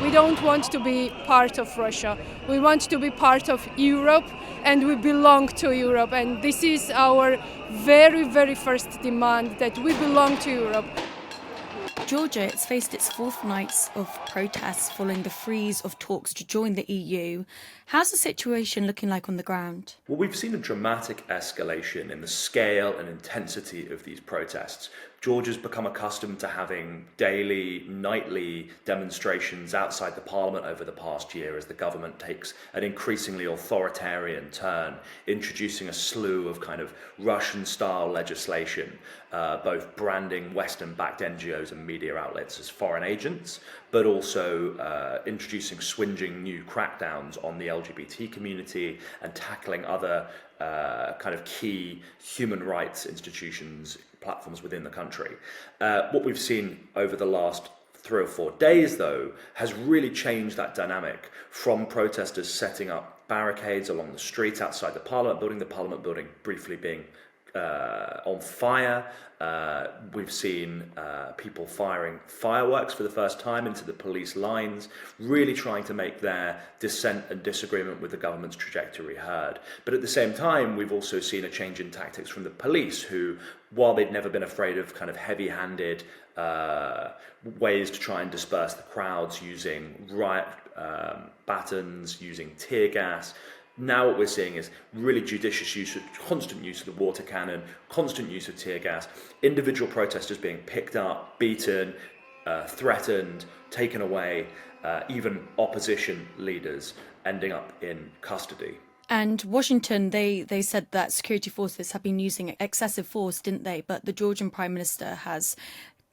We don't want to be part of Russia. We want to be part of Europe, and we belong to Europe. And this is our very, very first demand, that we belong to Europe. Georgia, it's faced its fourth nights of protests following the freeze of talks to join the EU. How's the situation looking like on the ground? Well, we've seen a dramatic escalation in the scale and intensity of these protests. Georgia's become accustomed to having daily, nightly demonstrations outside the parliament over the past year as the government takes an increasingly authoritarian turn, introducing a slew of kind of Russian-style legislation, both branding Western-backed NGOs and media outlets as foreign agents, but also introducing swinging new crackdowns on the LGBT community and tackling other kind of key human rights institutions, platforms within the country. What we've seen over the last 3 or 4 days, though, has really changed that dynamic from protesters setting up barricades along the street outside the Parliament building briefly being on fire. We've seen people firing fireworks for the first time into the police lines, really trying to make their dissent and disagreement with the government's trajectory heard. But at the same time, we've also seen a change in tactics from the police, who, while they'd never been afraid of kind of heavy-handed ways to try and disperse the crowds using riot batons, using tear gas, now what we're seeing is really judicious use, constant use of the water cannon, constant use of tear gas, individual protesters being picked up, beaten, threatened, taken away, even opposition leaders ending up in custody. And Washington, they said that security forces have been using excessive force, didn't they? But the Georgian Prime Minister has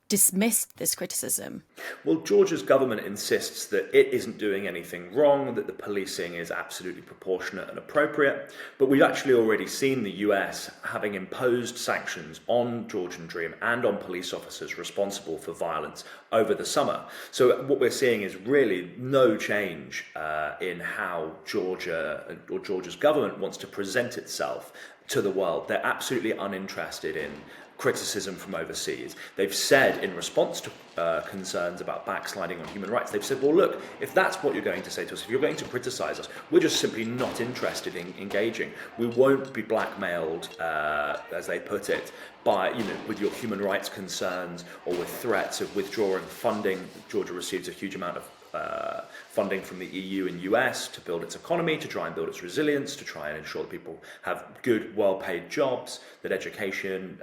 dismissed this criticism. Well, Georgia's government insists that it isn't doing anything wrong, that the policing is absolutely proportionate and appropriate. But we've actually already seen the US having imposed sanctions on Georgian Dream and on police officers responsible for violence over the summer. So what we're seeing is really no change in how Georgia or Georgia's government wants to present itself to the world. They're absolutely uninterested in criticism from overseas. They've said, in response to concerns about backsliding on human rights, they've said, well, look, if that's what you're going to say to us, if you're going to criticize us, we're just simply not interested in engaging. We won't be blackmailed, as they put it, by, with your human rights concerns or with threats of withdrawing funding. Georgia receives a huge amount of funding from the EU and US to build its economy, to try and build its resilience, to try and ensure that people have good, well-paid jobs, that education,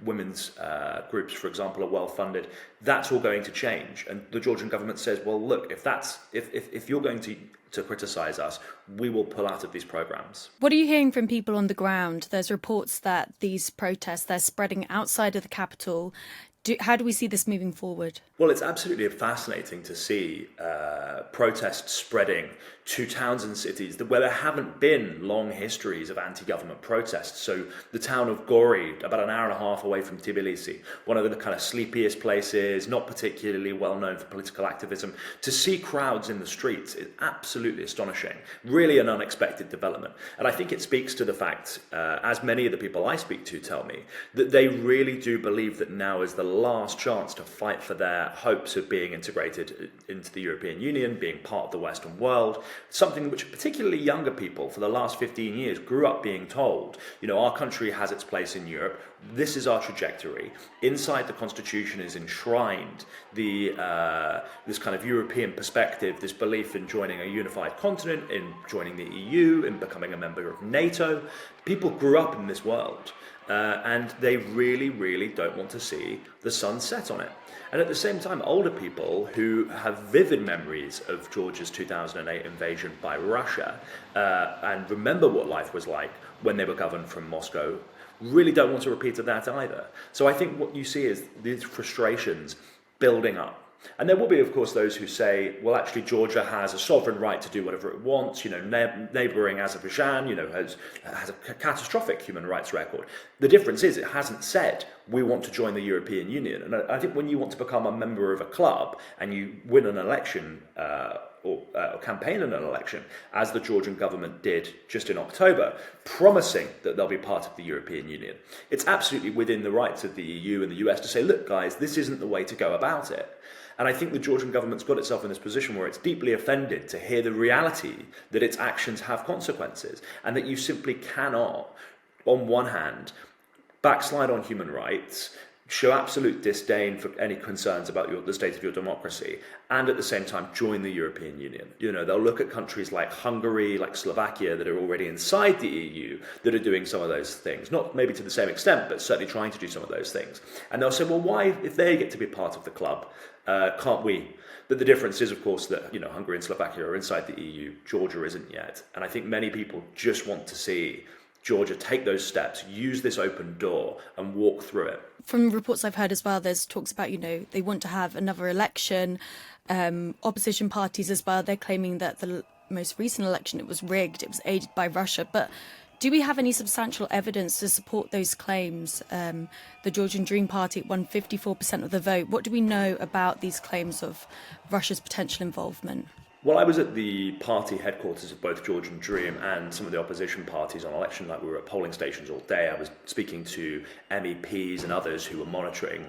women's groups, for example, are well-funded. That's all going to change. And the Georgian government says, well, look, if you're going to criticize us, we will pull out of these programs. What are you hearing from people on the ground? There's reports that these protests, they're spreading outside of the capital. How do we see this moving forward? Well, it's absolutely fascinating to see protests spreading to towns and cities where there haven't been long histories of anti-government protests. So the town of Gori, about an hour and a half away from Tbilisi, one of the kind of sleepiest places, not particularly well known for political activism, to see crowds in the streets is absolutely astonishing, really an unexpected development. And I think it speaks to the fact, as many of the people I speak to tell me, that they really do believe that now is the last chance to fight for their hopes of being integrated into the European Union, being part of the Western world, something which particularly younger people for the last 15 years grew up being told. Our country has its place in Europe. This is our trajectory. Inside the Constitution is enshrined this kind of European perspective, this belief in joining a unified continent, in joining the EU, in becoming a member of NATO. People grew up in this world. And they really, really don't want to see the sun set on it. And at the same time, older people who have vivid memories of Georgia's 2008 invasion by Russia and remember what life was like when they were governed from Moscow really don't want a repeat of that either. So I think what you see is these frustrations building up. And there will be, of course, those who say, well, actually, Georgia has a sovereign right to do whatever it wants. Neighbouring Azerbaijan, has a catastrophic human rights record. The difference is it hasn't said we want to join the European Union. And I think when you want to become a member of a club and you win an election or campaign in an election, as the Georgian government did just in October, promising that they'll be part of the European Union. It's absolutely within the rights of the EU and the US to say, look, guys, this isn't the way to go about it. And I think the Georgian government's got itself in this position where it's deeply offended to hear the reality that its actions have consequences, and that you simply cannot, on one hand, backslide on human rights, show absolute disdain for any concerns about the state of your democracy, and at the same time join the European Union. You know, they'll look at countries like Hungary, like Slovakia, that are already inside the EU, that are doing some of those things. Not maybe to the same extent, but certainly trying to do some of those things. And they'll say, well, why, if they get to be part of the club, can't we? But the difference is, of course, that, you know, Hungary and Slovakia are inside the EU, Georgia isn't yet. And I think many people just want to see Georgia take those steps, use this open door and walk through it. From reports I've heard as well, there's talks about, you know, they want to have another election. Opposition parties as well, they're claiming that the most recent election, it was rigged, it was aided by Russia. But do we have any substantial evidence to support those claims? The Georgian Dream Party won 54% of the vote. What do we know about these claims of Russia's potential involvement? Well, I was at the party headquarters of both Georgian Dream and some of the opposition parties on election night. We were at polling stations all day. I was speaking to MEPs and others who were monitoring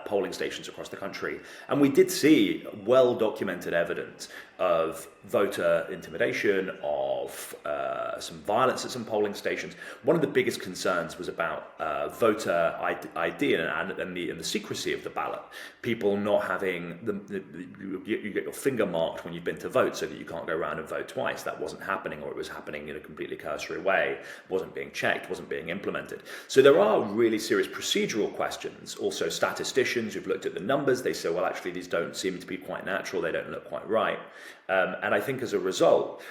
polling stations across the country. And we did see well-documented evidence of voter intimidation, of some violence at some polling stations. One of the biggest concerns was about voter ID and the secrecy of the ballot. People not having, you get your finger marked when you've been to vote so that you can't go around and vote twice. That wasn't happening, or it was happening in a completely cursory way, wasn't being checked, wasn't being implemented. So there are really serious procedural questions. Also, statisticians who've looked at the numbers, they say, well, actually, these don't seem to be quite natural, they don't look quite right. And I think as a result,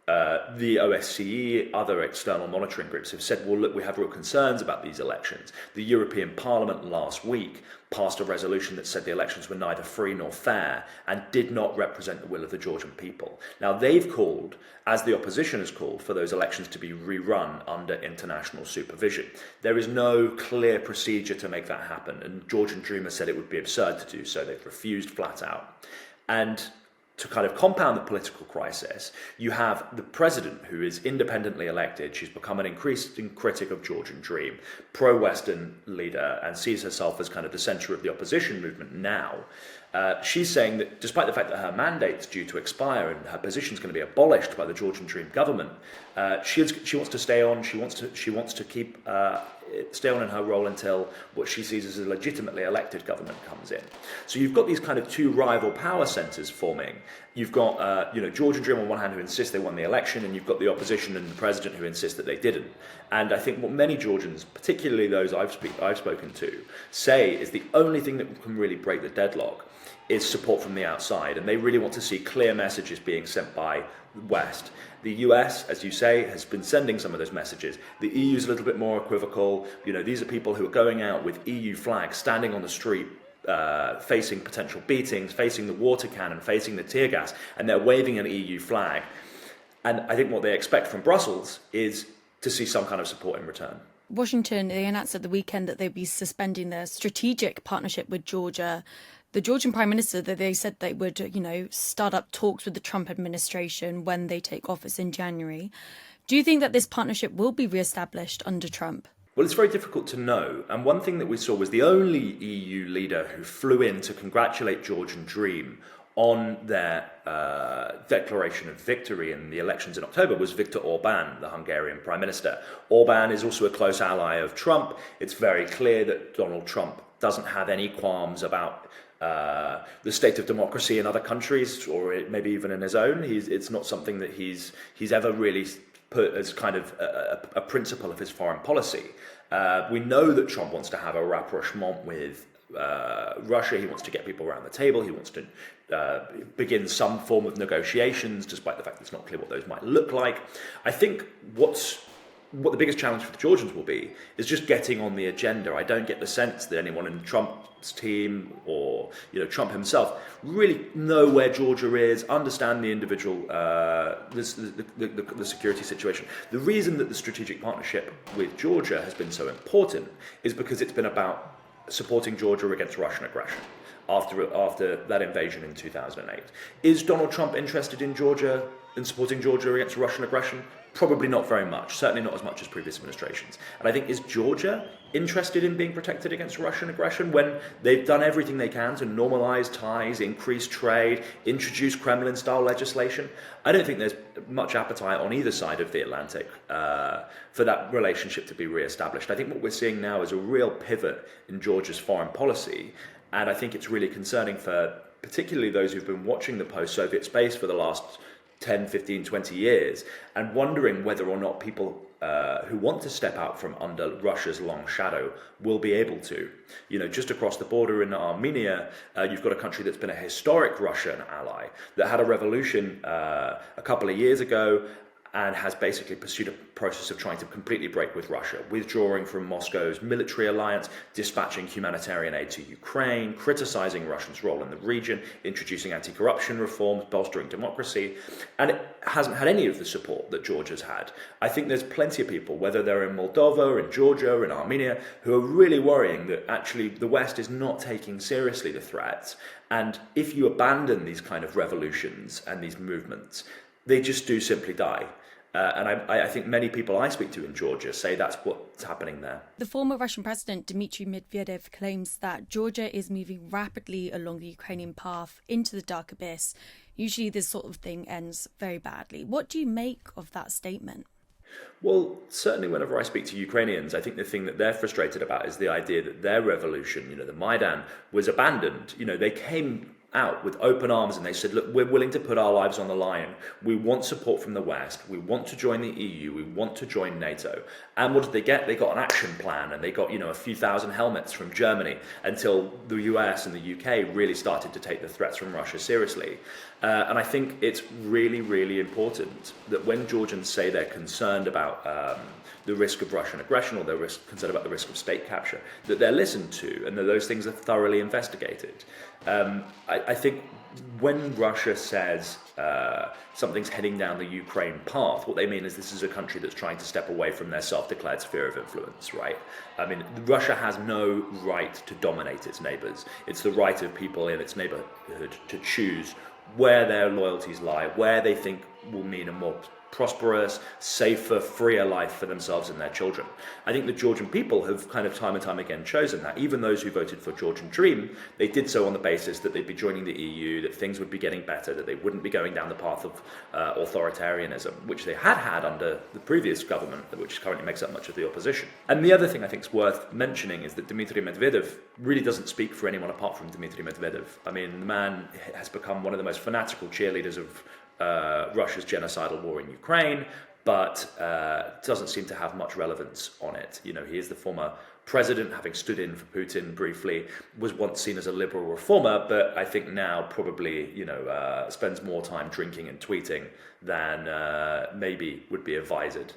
the OSCE, other external monitoring groups have said, well, look, we have real concerns about these elections. The European Parliament last week passed a resolution that said the elections were neither free nor fair and did not represent the will of the Georgian people. Now, they've called, as the opposition has called, for those elections to be rerun under international supervision. There is no clear procedure to make that happen, and Georgian Dream has said it would be absurd to do so. They've refused flat out. And to kind of compound the political crisis, you have the president, who is independently elected. She's become an increasing critic of Georgian Dream, pro-Western leader, and sees herself as kind of the centre of the opposition movement now. She's saying that despite the fact that her mandate's due to expire and her position's going to be abolished by the Georgian Dream government, she wants to stay on. She wants to keep stay on in her role until what she sees as a legitimately elected government comes in. So you've got these kind of two rival power centres forming. You've got Georgian Dream on one hand, who insist they won the election, and you've got the opposition and the president who insist that they didn't. And I think what many Georgians, particularly those I've spoken to, say is the only thing that can really break the deadlock is support from the outside, and they really want to see clear messages being sent by the West. The US, as you say, has been sending some of those messages. The EU's a little bit more equivocal. You know, these are people who are going out with EU flags, standing on the street, facing potential beatings, facing the water cannon, facing the tear gas, and they're waving an EU flag. And I think what they expect from Brussels is to see some kind of support in return. Washington, they announced at the weekend that they'd be suspending their strategic partnership with Georgia. The Georgian Prime Minister, they said they would, start up talks with the Trump administration when they take office in January. Do you think that this partnership will be re-established under Trump? Well, it's very difficult to know. And one thing that we saw was the only EU leader who flew in to congratulate Georgian Dream on their declaration of victory in the elections in October was Viktor Orban, the Hungarian Prime Minister. Orban is also a close ally of Trump. It's very clear that Donald Trump doesn't have any qualms about the state of democracy in other countries, or maybe even in his own. It's not something that he's ever really put as kind of a principle of his foreign policy. We know that Trump wants to have a rapprochement with Russia. He wants to get people around the table. He wants to begin some form of negotiations, despite the fact that it's not clear what those might look like. I think what the biggest challenge for the Georgians will be is just getting on the agenda. I don't get the sense that anyone in Trump's team or Trump himself really know where Georgia is, understand the individual, the security situation. The reason that the strategic partnership with Georgia has been so important is because it's been about supporting Georgia against Russian aggression. after that invasion in 2008. Is Donald Trump interested in Georgia, in supporting Georgia against Russian aggression? Probably not very much, certainly not as much as previous administrations. And I think, is Georgia interested in being protected against Russian aggression when they've done everything they can to normalize ties, increase trade, introduce Kremlin-style legislation? I don't think there's much appetite on either side of the Atlantic for that relationship to be reestablished. I think what we're seeing now is a real pivot in Georgia's foreign policy, and I think it's really concerning for particularly those who've been watching the post-Soviet space for the last 10, 15, 20 years and wondering whether or not people who want to step out from under Russia's long shadow will be able to. You know, just across the border in Armenia, you've got a country that's been a historic Russian ally that had a revolution a couple of years ago and has basically pursued a process of trying to completely break with Russia, withdrawing from Moscow's military alliance, dispatching humanitarian aid to Ukraine, criticizing Russia's role in the region, introducing anti-corruption reforms, bolstering democracy, and it hasn't had any of the support that Georgia's had. I think there's plenty of people, whether they're in Moldova, in Georgia, in Armenia, who are really worrying that actually the West is not taking seriously the threats, and if you abandon these kind of revolutions and these movements, they just do simply die. And I think many people I speak to in Georgia say that's what's happening there. The former Russian president, Dmitry Medvedev, claims that Georgia is moving rapidly along the Ukrainian path into the dark abyss. Usually this sort of thing ends very badly. What do you make of that statement? Well, certainly whenever I speak to Ukrainians, I think the thing that they're frustrated about is the idea that their revolution, the Maidan, was abandoned. They came out with open arms and they said, look, we're willing to put our lives on the line. We want support from the West. We want to join the EU. We want to join NATO. And what did they get? They got an action plan and they got, a few thousand helmets from Germany until the US and the UK really started to take the threats from Russia seriously. And I think it's really, really important that when Georgians say they're concerned about the risk of Russian aggression or they're concerned about the risk of state capture, that they're listened to and that those things are thoroughly investigated. I think when Russia says something's heading down the Ukraine path, what they mean is this is a country that's trying to step away from their self-declared sphere of influence, right? I mean, Russia has no right to dominate its neighbors. It's the right of people in its neighborhood to choose where their loyalties lie, where they think will mean a more prosperous, safer, freer life for themselves and their children. I think the Georgian people have kind of time and time again chosen that. Even those who voted for Georgian Dream, they did so on the basis that they'd be joining the EU, that things would be getting better, that they wouldn't be going down the path of authoritarianism, which they had under the previous government, which currently makes up much of the opposition. And the other thing I think is worth mentioning is that Dmitry Medvedev really doesn't speak for anyone apart from Dmitry Medvedev. I mean, the man has become one of the most fanatical cheerleaders of Russia's genocidal war in Ukraine, but doesn't seem to have much relevance on it. He is the former president, having stood in for Putin briefly, was once seen as a liberal reformer, but I think now probably, spends more time drinking and tweeting than maybe would be advised.